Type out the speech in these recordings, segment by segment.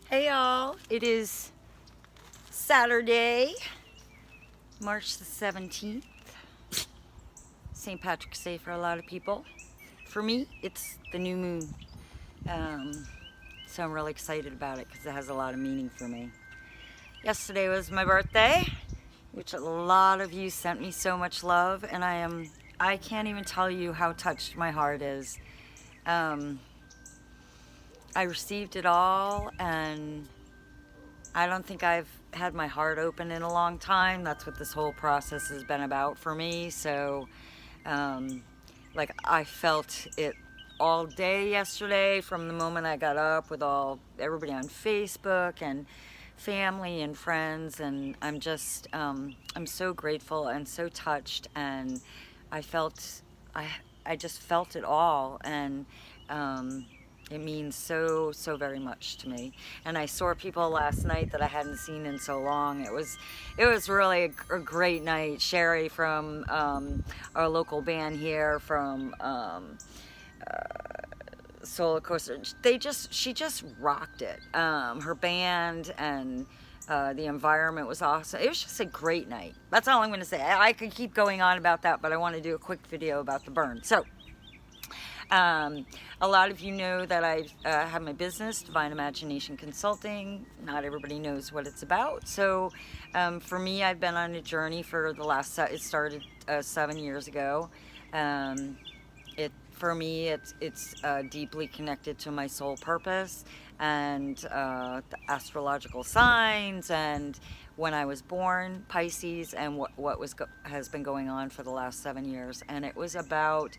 Hey y'all, it is Saturday, March the 17th. St. Patrick's Day for a lot of people. For me, it's the new moon. So I'm really excited about it because it has a lot of meaning for me. Yesterday was my birthday, which a lot of you sent me so much love, and I can't even tell you how touched my heart is. Um, I received it all, and I don't think I've had my heart open in a long time. That's what this whole process has been about for me. So, um, like, I felt it all day yesterday from the moment I got up with everybody on Facebook and family and friends. And I'm so grateful and so touched. And I felt, I, I just felt it all. And, it means so very much to me. And I saw people last night that I hadn't seen in so long. It was really a great night. Sherry from our local band here from Solar Coaster, she just rocked it. Her band and the environment was awesome. It was just a great night. That's all I'm going to say. I could keep going on about that, but I want to do a quick video about the burn. So. A lot of you know that I have my business, Divine Imagination Consulting. Not everybody knows what it's about. So for me, I've been on a journey for it started 7 years ago. For me, it's deeply connected to my soul purpose and the astrological signs and when I was born, Pisces, and what has been going on for the last 7 years. And it was about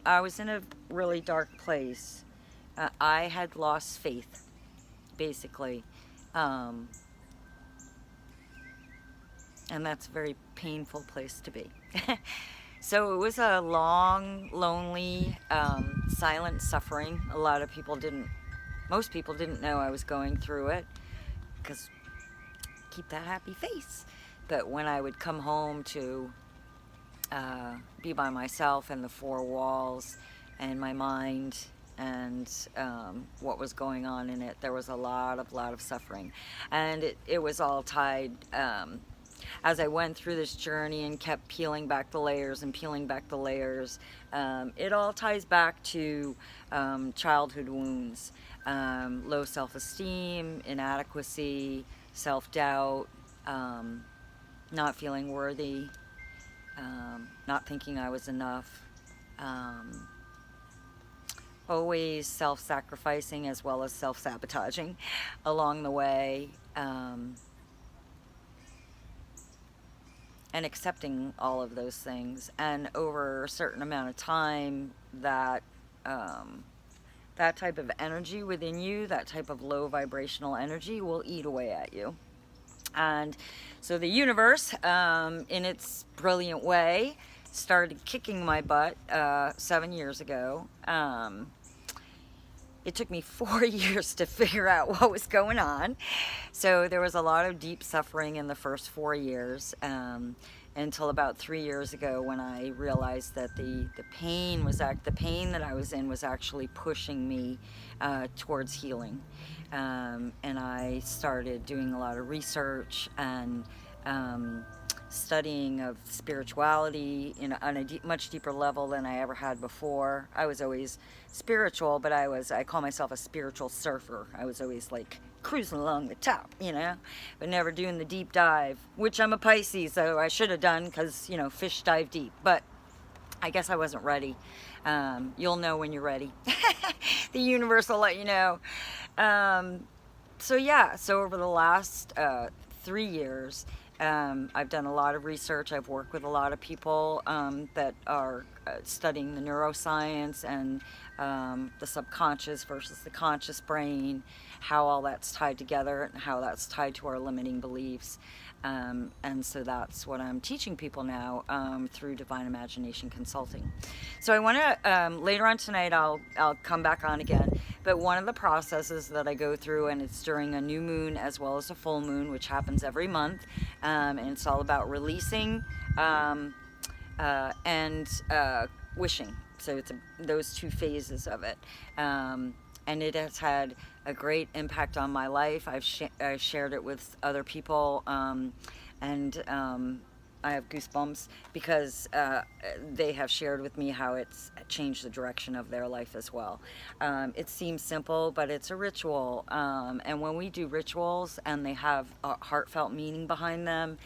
I was in a really dark place. I had lost faith, basically. And that's a very painful place to be. So it was a long, lonely, silent suffering. Most people didn't know I was going through it because keep that happy face. But when I would come home to be by myself in the four walls and my mind and what was going on in it, there was a lot of suffering. And it was all tied, as I went through this journey and kept peeling back the layers and peeling back the layers, it all ties back to childhood wounds, low self-esteem, inadequacy, self-doubt, not feeling worthy, not thinking I was enough, always self-sacrificing as well as self-sabotaging along the way, and accepting all of those things. And over a certain amount of time, that type of energy within you, that type of low vibrational energy will eat away at you. And so the universe, in its brilliant way, started kicking my butt 7 years ago. It took me 4 years to figure out what was going on. So there was a lot of deep suffering in the first 4 years, until about 3 years ago when I realized that the pain that I was in was actually pushing me towards healing. And I started doing a lot of research and studying of spirituality on a much deeper level than I ever had before. I was always spiritual, but I call myself a spiritual surfer. I was always like cruising along the top, but never doing the deep dive, which I'm a Pisces, so I should have done because, fish dive deep. But I guess I wasn't ready. You'll know when you're ready. The universe will let you know. So over the last 3 years, I've done a lot of research. I've worked with a lot of people that are studying the neuroscience and the subconscious versus the conscious brain, how all that's tied together and how that's tied to our limiting beliefs. And so that's what I'm teaching people now through Divine Imagination Consulting. So I want to, later on tonight, I'll come back on again. But one of the processes that I go through, and it's during a new moon as well as a full moon, which happens every month, and it's all about releasing and wishing. So it's those two phases of it. and it has had a great impact on my life. I've shared it with other people, and I have goosebumps because they have shared with me how it's changed the direction of their life as well. It seems simple, but it's a ritual. And when we do rituals and they have a heartfelt meaning behind them,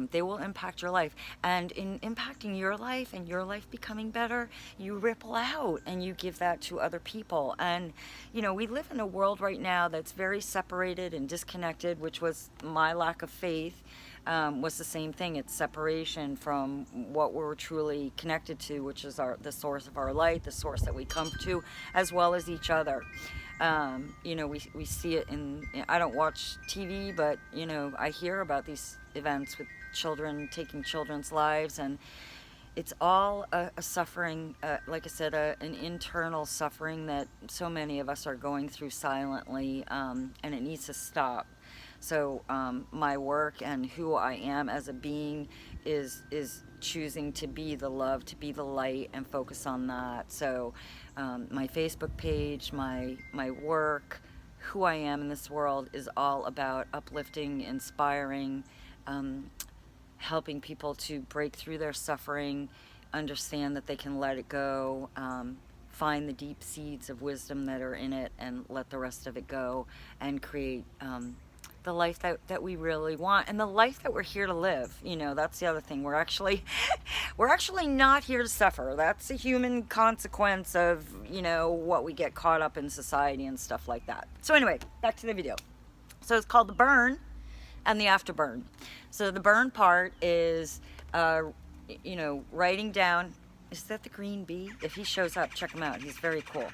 they will impact your life. And in impacting your life and your life becoming better, you ripple out and you give that to other people. And, you know, we live in a world right now that's very separated and disconnected, which was my lack of faith. Was the same thing. It's separation from what we're truly connected to, which is the source of our light, the source that we come to, as well as each other. You know, we see it I don't watch TV, but, you know, I hear about these events with children taking children's lives, and it's all a suffering, like I said, an internal suffering that so many of us are going through silently, and it needs to stop. So my work and who I am as a being is choosing to be the love, to be the light, and focus on that. So my Facebook page, my work, who I am in this world is all about uplifting, inspiring, helping people to break through their suffering, understand that they can let it go, find the deep seeds of wisdom that are in it, and let the rest of it go, and create the life that we really want, and the life that we're here to live. You know, that's the other thing. We're actually not here to suffer. That's a human consequence of, you know, what we get caught up in society and stuff like that. So anyway, back to the video. So it's called the burn and the afterburn. So the burn part is, you know, writing down. Is that the green bee? If he shows up, check him out. He's very cool.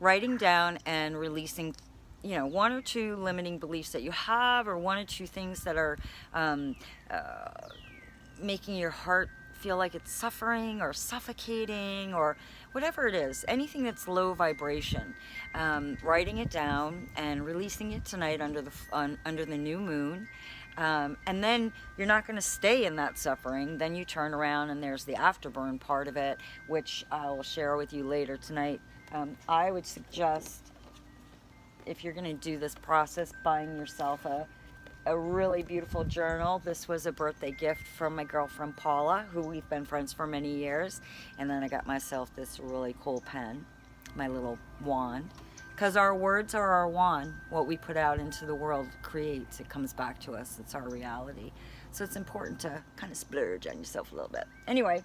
Writing down and releasing, you know, 1 or 2 limiting beliefs that you have, or 1 or 2 things that are making your heart feel like it's suffering or suffocating, or whatever it is, anything that's low vibration. Writing it down and releasing it tonight under the new moon. And then you're not going to stay in that suffering. Then you turn around and there's the afterburn part of it, which I'll share with you later tonight. I would suggest, if you're going to do this process, buying yourself a really beautiful journal. This was a birthday gift from my girlfriend Paula, who we've been friends for many years. And then I got myself this really cool pen, my little wand. Because our words are our wand. What we put out into the world creates. It comes back to us. It's our reality. So it's important to kind of splurge on yourself a little bit. Anyway,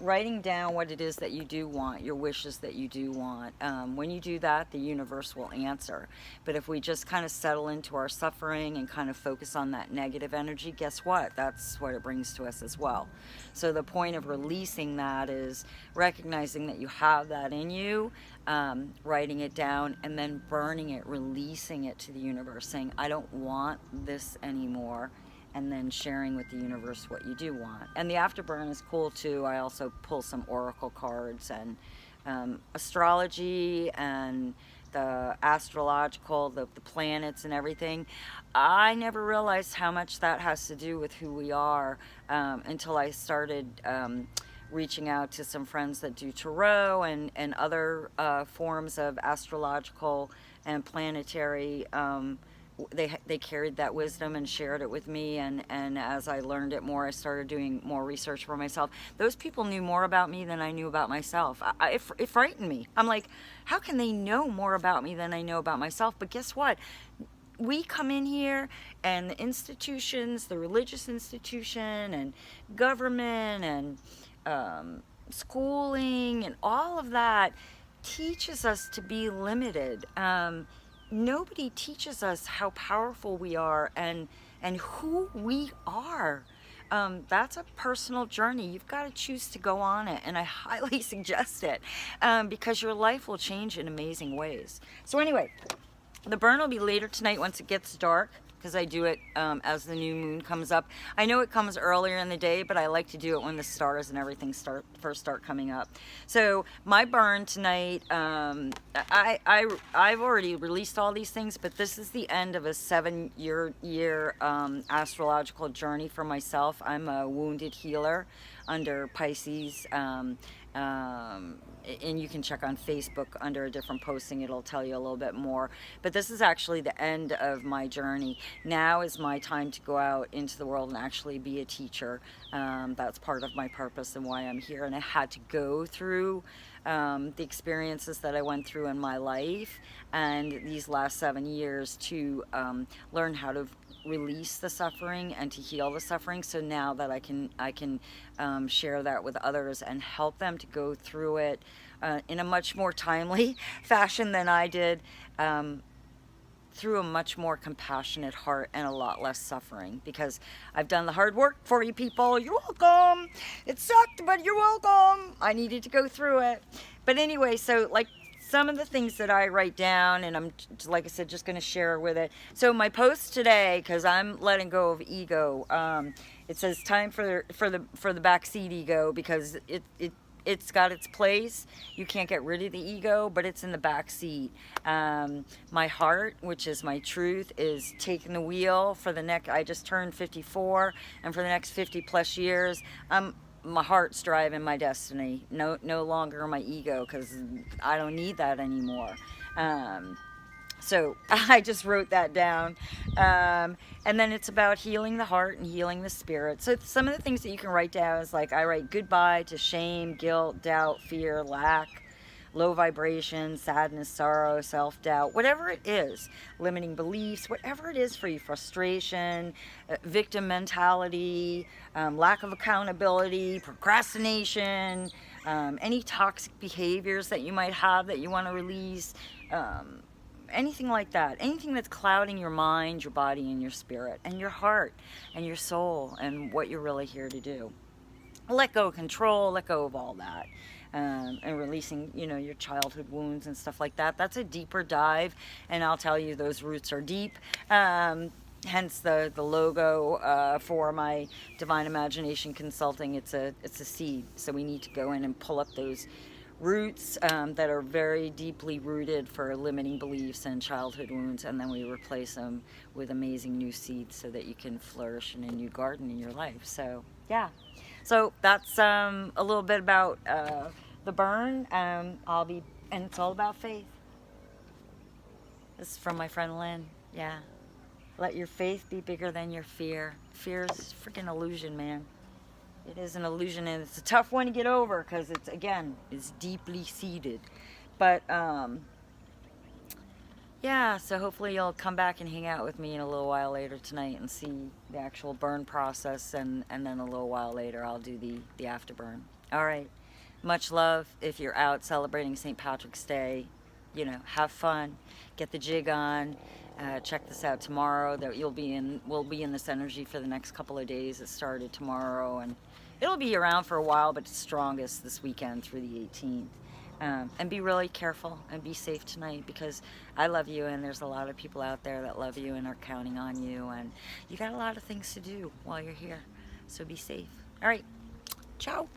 writing down what it is that you do want, your wishes that you do want. When you do that, the universe will answer. But if we just kind of settle into our suffering and kind of focus on that negative energy, guess what? That's what it brings to us as well. So the point of releasing that is recognizing that you have that in you, writing it down, and then burning it, releasing it to the universe, saying, I don't want this anymore. And then sharing with the universe what you do want. And the afterburn is cool too. I also pull some oracle cards and astrology and the astrological, the planets and everything. I never realized how much that has to do with who we are until I started reaching out to some friends that do tarot and other forms of astrological and planetary. They carried that wisdom and shared it with me, and as I learned it more, I started doing more research for myself. Those people knew more about me than I knew about myself. It frightened me. I'm like, how can they know more about me than I know about myself? But guess what? We come in here, and the institutions, the religious institution and government and schooling and all of that teaches us to be limited. Nobody teaches us how powerful we are and who we are. That's a personal journey. You've got to choose to go on it, and I highly suggest it because your life will change in amazing ways. So anyway, the burn will be later tonight once it gets dark, because I do it as the new moon comes up. I know it comes earlier in the day, but I like to do it when the stars and everything first start coming up. So my burn tonight, I've already released all these things, but this is the end of a 7-year astrological journey for myself. I'm a wounded healer under Pisces, And you can check on Facebook under a different posting, it'll tell you a little bit more. But this is actually the end of my journey. Now is my time to go out into the world and actually be a teacher. That's part of my purpose and why I'm here. And I had to go through the experiences that I went through in my life and these last 7 years to learn how to release the suffering and to heal the suffering. So now that I can share that with others and help them to go through it in a much more timely fashion than I did, through a much more compassionate heart and a lot less suffering, because I've done the hard work for you people. You're welcome. It sucked, but you're welcome. I needed to go through it. But anyway, so like some of the things that I write down, and I'm, like I said, just going to share with it. So my post today, because I'm letting go of ego, it says time for the backseat ego, because it's got its place. You can't get rid of the ego, but it's in the back seat. My heart, which is my truth, is taking the wheel for the next. I just turned 54, and for the next 50 plus years, my heart's driving my destiny. No longer my ego, because I don't need that anymore. So I just wrote that down. And then it's about healing the heart and healing the spirit. So some of the things that you can write down is like, I write goodbye to shame, guilt, doubt, fear, lack, low vibration, sadness, sorrow, self-doubt, whatever it is, limiting beliefs, whatever it is for you, frustration, victim mentality, lack of accountability, procrastination, any toxic behaviors that you might have that you want to release, anything like that, anything that's clouding your mind, your body, and your spirit, and your heart, and your soul, and what you're really here to do. Let go of control, let go of all that. And releasing, your childhood wounds and stuff like that. That's a deeper dive, and I'll tell you, those roots are deep. Hence the logo for my Divine Imagination Consulting. It's a seed, so we need to go in and pull up those roots that are very deeply rooted for limiting beliefs and childhood wounds, and then we replace them with amazing new seeds so that you can flourish in a new garden in your life. So yeah, so that's a little bit about the burn. And it's all about faith. This is from my friend Lynn. Yeah, let your faith be bigger than your fear. Fear is freaking illusion, man. It is an illusion, and it's a tough one to get over because it's deeply seated. But yeah, so hopefully you'll come back and hang out with me in a little while later tonight and see the actual burn process, and then a little while later I'll do the afterburn. All right, much love. If you're out celebrating St. Patrick's Day, have fun, get the jig on. Check this out tomorrow. That we'll be in this energy for the next couple of days. It started tomorrow, and it'll be around for a while, but it's strongest this weekend through the 18th. And be really careful and be safe tonight, because I love you, and there's a lot of people out there that love you and are counting on you, and you got a lot of things to do while you're here. So be safe. All right. Ciao.